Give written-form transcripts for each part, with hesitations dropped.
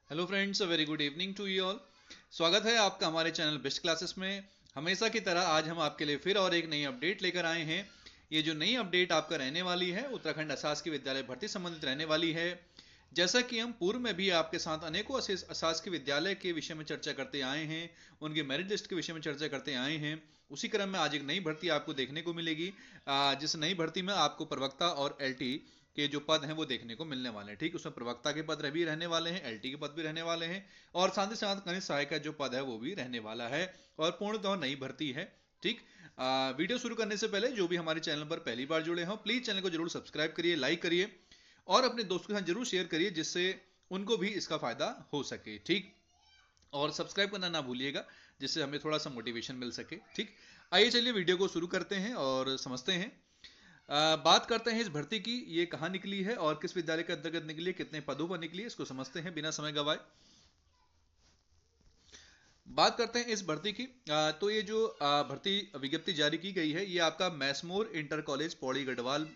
Hello friends, a very good evening to you all. स्वागत है आपका हमारे चैनल बेस्ट क्लासेस में। हमेशा की तरह आज हम आपके लिए फिर और एक नई अपडेट लेकर आए हैं। ये जो नई अपडेट आपका रहने वाली है उत्तराखंड अशासकीय विद्यालय भर्ती संबंधित रहने वाली है। जैसा कि हम पूर्व में भी आपके साथ अनेकों अशासकीय विद्यालय के विषय में चर्चा करते आए हैं, उनकी मेरिट लिस्ट के विषय में चर्चा करते आए हैं। उसी क्रम में आज एक नई भर्ती आपको देखने को मिलेगी। जिस नई भर्ती में आपको प्रवक्ता और एलटी के जो पद हैं वो देखने को मिलने वाले हैं। ठीक, उसमें प्रवक्ता के पद भी रहने वाले हैं, एलटी के पद भी रहने वाले हैं, और साथ ही साथ कनिष्ठ सहायक का जो पद है वो भी रहने वाला है, और पूर्णतः नई भर्ती है। ठीक, वीडियो शुरू करने से पहले जो भी हमारे चैनल पर पहली बार जुड़े हो प्लीज चैनल को जरूर सब्सक्राइब करिए, लाइक करिए और अपने दोस्तों के साथ जरूर शेयर करिए, जिससे उनको भी इसका फायदा हो सके। ठीक, और सब्सक्राइब करना ना भूलिएगा, जिससे हमें थोड़ा सा मोटिवेशन मिल सके। ठीक, आइए चलिए वीडियो को शुरू करते हैं और समझते हैं। बात करते हैं इस भर्ती की, ये कहाँ निकली है और किस विद्यालय के अंतर्गत निकली है, कितने पदों पर निकली है, इसको समझते हैं बिना समय गवाए। बात करते हैं इस भर्ती की। तो ये जो भर्ती विज्ञप्ति जारी की गई है, ये आपका मैसमोर इंटर कॉलेज पौड़ी गढ़वाल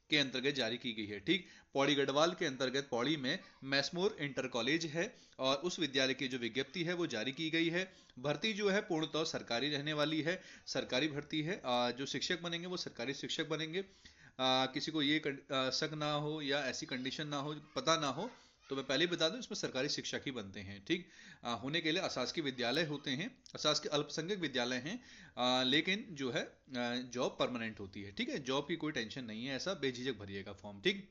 के अंतर्गत जारी की गई है। ठीक, पौड़ी गढ़वाल के अंतर्गत पौड़ी में मैसमोर इंटर कॉलेज है, और उस विद्यालय की जो विज्ञप्ति है वो जारी की गई है। भर्ती जो है पूर्णतः सरकारी रहने वाली है, सरकारी भर्ती है। जो शिक्षक बनेंगे वो सरकारी शिक्षक बनेंगे। किसी को ये शक ना हो या ऐसी कंडीशन ना हो, पता ना हो, तो मैं पहले ही बता दूं इसमें सरकारी शिक्षक ही बनते हैं। ठीक, होने के लिए अशासकीय विद्यालय होते हैं, अशासकीय अल्पसंख्यक विद्यालय हैं, लेकिन जो है जॉब परमानेंट होती है। ठीक है, जॉब की कोई टेंशन नहीं है, ऐसा बेझिझक भरिएगा फॉर्म। ठीक,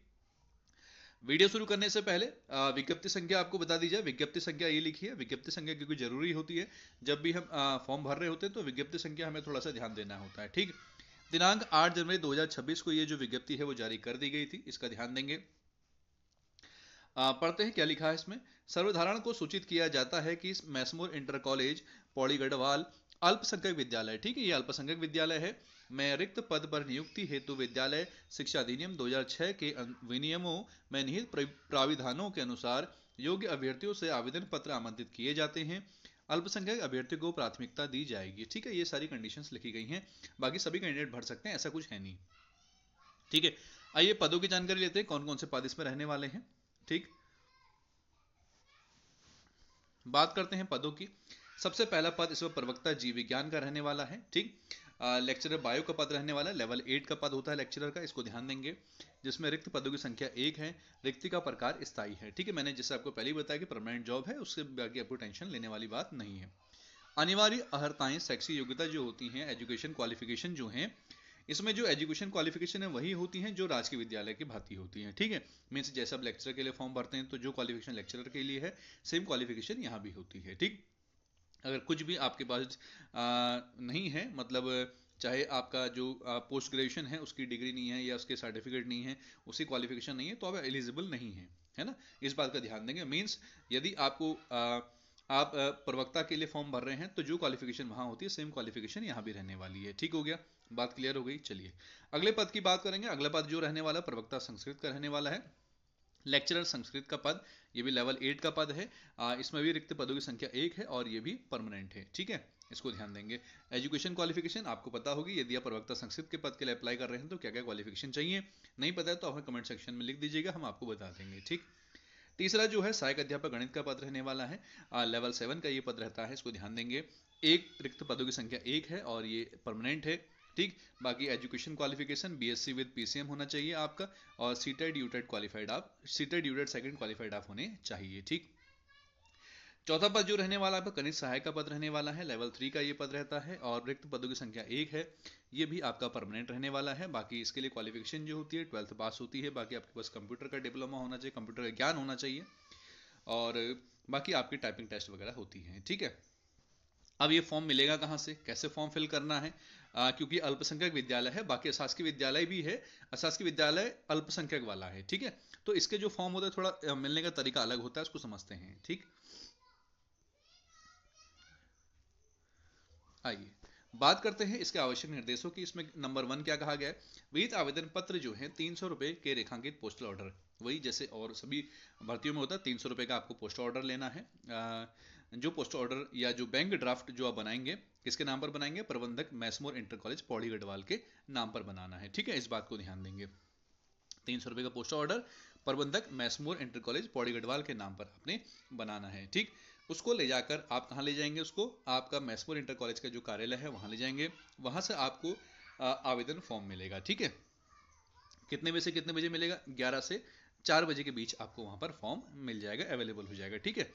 वीडियो शुरू करने से पहले विज्ञप्ति संख्या आपको बता दी जाए। विज्ञप्ति संख्या ये लिखी है, विज्ञप्ति संख्या क्योंकि जरूरी होती है। जब भी हम फॉर्म भर रहे होते हैं तो विज्ञप्ति संख्या हमें थोड़ा सा ध्यान देना होता है। ठीक, दिनांक 8 जनवरी 2026 को ये जो विज्ञप्ति है वो जारी कर दी गई थी, इसका ध्यान देंगे। पढ़ते हैं क्या लिखा है इसमें। सर्वधारण को सूचित किया जाता है कि मैसमोर इंटर कॉलेज पौड़ी गढ़वाल अल्पसंख्यक विद्यालय, ठीक है, ये अल्पसंख्यक विद्यालय है, में रिक्त पद पर नियुक्ति हेतु विद्यालय शिक्षा अधिनियम 2006 के विनियमों में निहित प्राविधानों के अनुसार योग्य अभ्यर्थियों से आवेदन पत्र आमंत्रित किए जाते हैं। अल्पसंख्यक अभ्यर्थियों को प्राथमिकता दी जाएगी। ठीक है, ये सारी कंडीशंस लिखी गई हैं, बाकी सभी कैंडिडेट भर सकते हैं, ऐसा कुछ है नहीं। ठीक है, आइए पदों की जानकारी लेते हैं, कौन कौन से पद इसमें रहने वाले हैं। ठीक, बात करते हैं पदों की। सबसे पहला पद इसमें प्रवक्ता जीव विज्ञान का रहने वाला है। ठीक, लेक्चरर बायो का पद रहने वाला है, लेवल 8 का पद होता है लेक्चरर का, इसको ध्यान देंगे। जिसमें रिक्त पदों की संख्या 1 है, रिक्ति का प्रकार स्थायी है। ठीक है, मैंने जैसे आपको पहले ही बताया कि परमानेंट जॉब है, उससे बाकी आपको टेंशन लेने वाली बात नहीं है। अनिवार्य अहर्ताएं शैक्षिक योग्यता जो होती हैं, एजुकेशन क्वालिफिकेशन जो हैं, इसमें जो एजुकेशन क्वालिफिकेशन है वही होती हैं जो राजकीय विद्यालय की भांति होती हैं। ठीक है, मीन्स जैसे आप लेक्चरर के लिए फॉर्म भरते हैं तो जो क्वालिफिकेशन लेक्चरर के लिए है, सेम क्वालिफिकेशन यहाँ भी होती है। ठीक, अगर कुछ भी आपके पास नहीं है, मतलब चाहे आपका जो पोस्ट ग्रेजुएशन है उसकी डिग्री नहीं है या उसके सर्टिफिकेट नहीं है, उसी क्वालिफिकेशन नहीं है, तो आप एलिजिबल नहीं है, है ना। इस बात का ध्यान देंगे। मीन्स यदि आपको आप प्रवक्ता के लिए फॉर्म भर रहे हैं तो जो क्वालिफिकेशन वहां होती है सेम क्वालिफिकेशन यहाँ भी रहने वाली है। ठीक हो गया, बात क्लियर हो गई। चलिए अगले पद की बात करेंगे। अगला पद जो रहने वाला प्रवक्ता संस्कृत का रहने वाला है, लेक्चरर संस्कृत का पद, ये भी लेवल 8 का पद है। इसमें भी रिक्त पदों की संख्या 1 है और ये भी परमानेंट है। ठीक है, इसको ध्यान देंगे। एजुकेशन क्वालिफिकेशन आपको पता होगी, यदि आप प्रवक्ता संस्कृत के पद के लिए अप्लाई कर रहे हैं तो क्या क्या क्वालिफिकेशन चाहिए, नहीं पता है तो हमें कमेंट सेक्शन में लिख दीजिएगा, हम आपको बता देंगे। ठीक, तीसरा जो है सहायक अध्यापक गणित का पद रहने वाला है, लेवल 7 का ये पद रहता है, इसको ध्यान देंगे। एक रिक्त पदों की संख्या 1 है और ये परमानेंट है। ठीक, बाकी education qualification BSc with PCM होना चाहिए आपका, और सीटेड यूटेड क्वालिफाइड, आप सीटेड यूटेड सेकंड क्वालिफाइड आप होने चाहिए। ठीक, चौथा पद जो रहने वाला है आपका कनिष्ठ सहायक का पद रहने वाला है, लेवल 3 का ये पद रहता है, और रिक्त पदों की संख्या 1 है, ये भी आपका परमानेंट रहने वाला है। बाकी इसके लिए क्वालिफिकेशन जो होती है 12th पास होती है, बाकी आपके पास कंप्यूटर का डिप्लोमा होना चाहिए, कंप्यूटर का ज्ञान होना चाहिए, और बाकी आपकी टाइपिंग टेस्ट वगैरह होती है। ठीक है, अब ये फॉर्म मिलेगा कहाँ से, कैसे फॉर्म फिल करना है, क्योंकि अल्पसंख्यक विद्यालय है, बाकी अशासकीय विद्यालय भी है, अशासकीय विद्यालय अल्पसंख्यक वाला है। ठीक है, तो इसके जो फॉर्म होता है थोड़ा मिलने का तरीका अलग होता है, उसको समझते हैं। ठीक, आइए बात करते हैं इसके आवश्यक निर्देशों की। इसमें नंबर 1 क्या कहा गया है, विहित आवेदन पत्र जो है 300 रुपए के रेखांकित पोस्टल ऑर्डर, वही जैसे और सभी भर्तियों में होता है, 300 रुपए का आपको पोस्टल ऑर्डर लेना है। जो पोस्टल ऑर्डर या जो बैंक ड्राफ्ट जो आप बनाएंगे, किसके नाम पर बनाएंगे, प्रबंधक मैसमोर इंटर कॉलेज पौड़ी गढ़वाल के नाम पर बनाना है। ठीक है, इस बात को ध्यान देंगे। ₹300 का पोस्टल ऑर्डर प्रबंधक मैसमोर इंटर कॉलेज पौड़ी गढ़वाल के नाम पर आपने बनाना है। ठीक, उसको ले जाकर आप कहाँ ले जाएंगे, उसको आपका मैसमोर इंटर कॉलेज का जो कार्यालय है वहाँ ले जाएंगे। वहाँ से आपको आवेदन फॉर्म मिलेगा। ठीक है, कितने बजे से कितने बजे मिलेगा? 11 से 4 बजे के बीच आपको वहाँ पर फॉर्म मिल जाएगा, अवेलेबल हो जाएगा। ठीक है,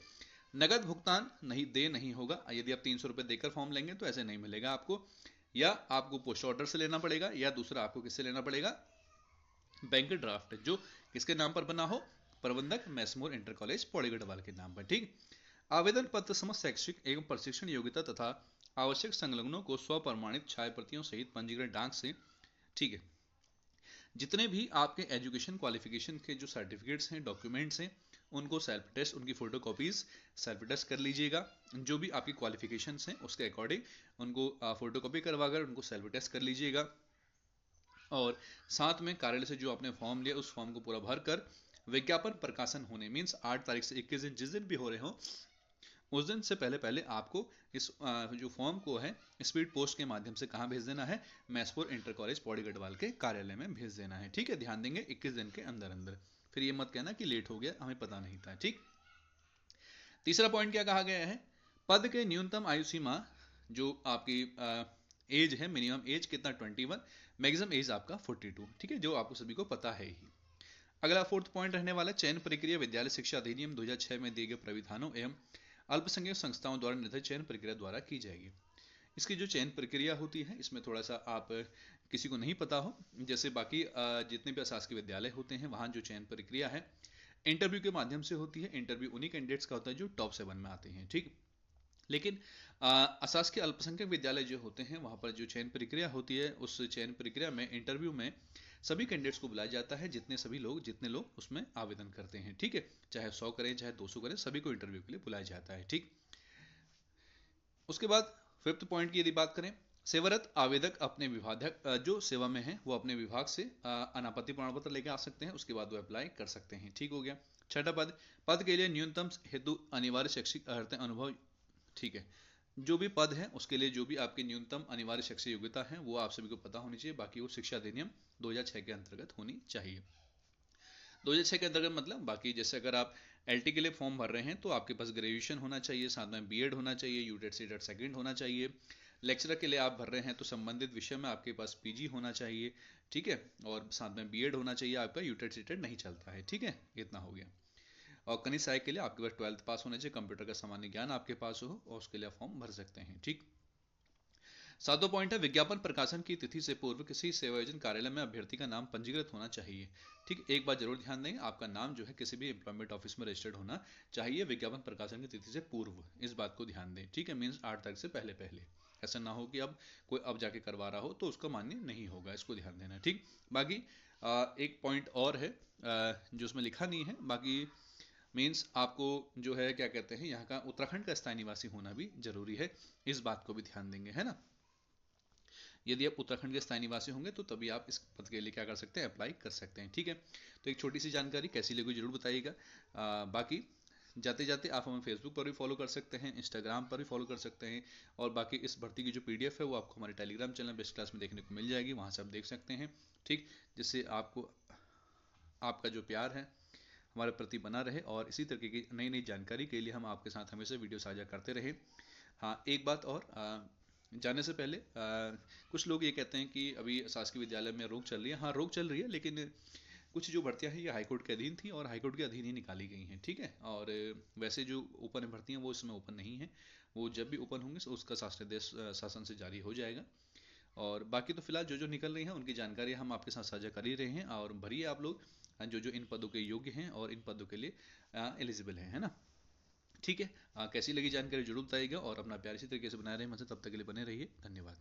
नगद भुगतान नहीं होगा। यदि आप ₹300 देकर फॉर्म लेंगे तो ऐसे नहीं मिलेगा आपको, या आपको पोस्ट ऑर्डर से लेना पड़ेगा, या दूसरा आपको किससे लेना पड़ेगा? बैंक ड्राफ्ट, जो किसके नाम पर बना हो? प्रबंधक मैसमोर इंटर कॉलेज पौड़ी गढ़वाल के नाम पर। ठीक, आवेदन पत्र समस्त शैक्षिक एवं प्रशिक्षण योग्यता तथा आवश्यक संलग्नों को स्वप्रमाणित छाया प्रतियों सहित पंजीकृत डाक से, ठीक है, जितने भी आपके एजुकेशन क्वालिफिकेशन के जो सर्टिफिकेट्स हैं, डॉक्यूमेंट्स हैं, उनको सेल्फ टेस्ट, उनकी फोटो कॉपीज सेल्फ टेस्ट कर लीजिएगा। जो भी आपकी क्वालिफिकेशंस हैं उसके अकॉर्डिंग उनको फोटो कॉपी करवाकर उनको सेल्फ टेस्ट कर लीजिएगा। और साथ में कार्यालय से जो आपने फॉर्म लिया उस फॉर्म को पूरा भर कर विज्ञापन प्रकाशन होने मीन्स 8 तारीख से 21 दिन, जिस दिन भी हो रहे हो उस दिन से पहले पहले आपको इस जो फॉर्म को है स्पीड पोस्ट के माध्यम से कहाँ भेज देना है? मैसमोर इंटर कॉलेज पौड़ी गढ़वाल के कार्यालय में भेज देना है। ठीक है, ध्यान देंगे 21 दिन के अंदर अंदर, फिर ये मत कहना कि लेट हो गया, हमें पता नहीं था। ठीक, तीसरा पॉइंट क्या कहा गया है? पद के न्यूनतम आयु सीमा जो आपकी एज है, मिनिमम एज कितना? 21, मैक्सिमम एज आपका 42। ठीक है, जो आपको सभी को पता है ही। अगला फोर्थ पॉइंट रहने वाला चयन प्रक्रिया विद्यालय शिक्षा अधिनियम 2006 में दिए गए प्राविधानों एवं अल्पसंख्यक संस्थाओं द्वारा निर्धारित चयन प्रक्रिया द्वारा की जाएगी। इसकी जो चयन प्रक्रिया होती है इसमें थोड़ा सा आप किसी को नहीं पता हो, जैसे बाकी जितने भी अशासकीय विद्यालय होते हैं वहाँ जो चयन प्रक्रिया है इंटरव्यू के माध्यम से होती है। इंटरव्यू उन्हीं कैंडिडेट्स का होता है जो टॉप 7 में आते हैं। ठीक, लेकिन अशासकीय अल्पसंख्यक विद्यालय जो होते हैं वहाँ पर जो चयन प्रक्रिया होती है उस चयन प्रक्रिया में इंटरव्यू में सभी कैंडिडेट्स को बुलाया जाता है, जितने लोग उसमें आवेदन करते हैं। ठीक है, चाहे 100 करें चाहे 200 करें, सभी को इंटरव्यू के लिए बुलाया जाता है। ठीक, उसके बाद फिफ्थ पॉइंट की यदि बात करें, सेवारत आवेदक अपने विभाग जो सेवा में है वो अपने विभाग से अनापत्ति प्रमाण पत्र लेकर आ सकते हैं, उसके बाद वो अप्लाई कर सकते हैं। ठीक हो गया। छठा पद, पद के लिए न्यूनतम हेतु अनिवार्य शैक्षिक अर्हता अनुभव। ठीक है, जो भी पद है उसके लिए जो भी आपकी न्यूनतम अनिवार्य शैक्षिक योग्यता है वो आप सभी को पता होनी चाहिए, बाकी वो शिक्षा अधिनियम 2006 के अंतर्गत होनी चाहिए। 2006 के अंतर्गत मतलब बाकी जैसे अगर आप एलटी के लिए फॉर्म भर रहे हैं तो आपके पास ग्रेजुएशन होना चाहिए, साथ में बीएड होना चाहिए, यूटेट सीटेट सेकंड होना चाहिए। लेक्चरर के लिए आप भर रहे हैं तो संबंधित विषय में आपके पास पीजी होना चाहिए। ठीक है, और साथ में बीएड होना चाहिए, आपका यूटेट सीटेट नहीं चलता है। ठीक है, इतना हो गया। और कनिष्ठ सहायक के लिए आपके पास 12th पास होना चाहिए, कंप्यूटर का सामान्य ज्ञान आपके पास हो, और उसके लिए आप फॉर्म भर सकते हैं। ठीक, सातवां पॉइंट है विज्ञापन प्रकाशन की तिथि से पूर्व किसी सेवायोजन कार्यालय में अभ्यर्थी का नाम पंजीकृत होना चाहिए। ठीक, एक बात जरूर ध्यान दें, आपका नाम जो है किसी भी एम्प्लॉयमेंट ऑफिस में रजिस्टर्ड होना चाहिए विज्ञापन प्रकाशन की तिथि से पूर्व, इस बात को ध्यान दें। ठीक है, मीन्स 8 तारीख से पहले पहले, ऐसा ना हो कि अब कोई अब जाके करवा रहा हो तो उसका मान्य नहीं होगा, इसको ध्यान देना। ठीक, बाकी एक पॉइंट और है जो उसमें लिखा नहीं है, बाकी मीन्स आपको जो है क्या कहते हैं यहाँ का उत्तराखंड का स्थायी निवासी होना भी जरूरी है, इस बात को भी ध्यान देंगे, है ना। यदि आप उत्तराखंड के स्थायी निवासी होंगे तो तभी आप इस पद के लिए क्या कर सकते हैं? अप्लाई कर सकते हैं। ठीक है, तो एक छोटी सी जानकारी कैसी लगी जरूर बताइएगा। बाकी जाते जाते आप हमें फेसबुक पर भी फॉलो कर सकते हैं, इंस्टाग्राम पर भी फॉलो कर सकते हैं, और बाकी इस भर्ती की जो पीडीएफ है वो आपको हमारे टेलीग्राम चैनल बेस्ट क्लास में देखने को मिल जाएगी, वहाँ से आप देख सकते हैं। ठीक, जिससे आपको आपका जो प्यार है हमारे प्रति बना रहे, और इसी तरीके की नई नई जानकारी के लिए हम आपके साथ हमेशा वीडियो साझा करते रहें। हाँ, एक बात और जाने से पहले कुछ लोग ये कहते हैं कि अभी शासकीय विद्यालय में रोक चल रही है। हाँ, रोक चल रही है, लेकिन कुछ जो भर्तियां हैं ये हाईकोर्ट के अधीन थी और हाईकोर्ट के अधीन ही निकाली गई हैं। ठीक है, और वैसे जो ओपन भर्तियां वो इसमें ओपन नहीं है, वो जब भी ओपन होंगे तो उसका शासन से जारी हो जाएगा। और बाकी तो फिलहाल जो जो निकल रही हैं उनकी जानकारी हम आपके साथ साझा कर ही रहे हैं, और भरिए आप लोग जो जो इन पदों के योग्य हैं और इन पदों के लिए एलिजिबल हैं, है ना। ठीक है, कैसी लगी जानकारी जरूर बताइएगा, और अपना प्यार इसी तरीके से बनाए रहे मुझसे, तब तक के लिए बने रहिए, धन्यवाद।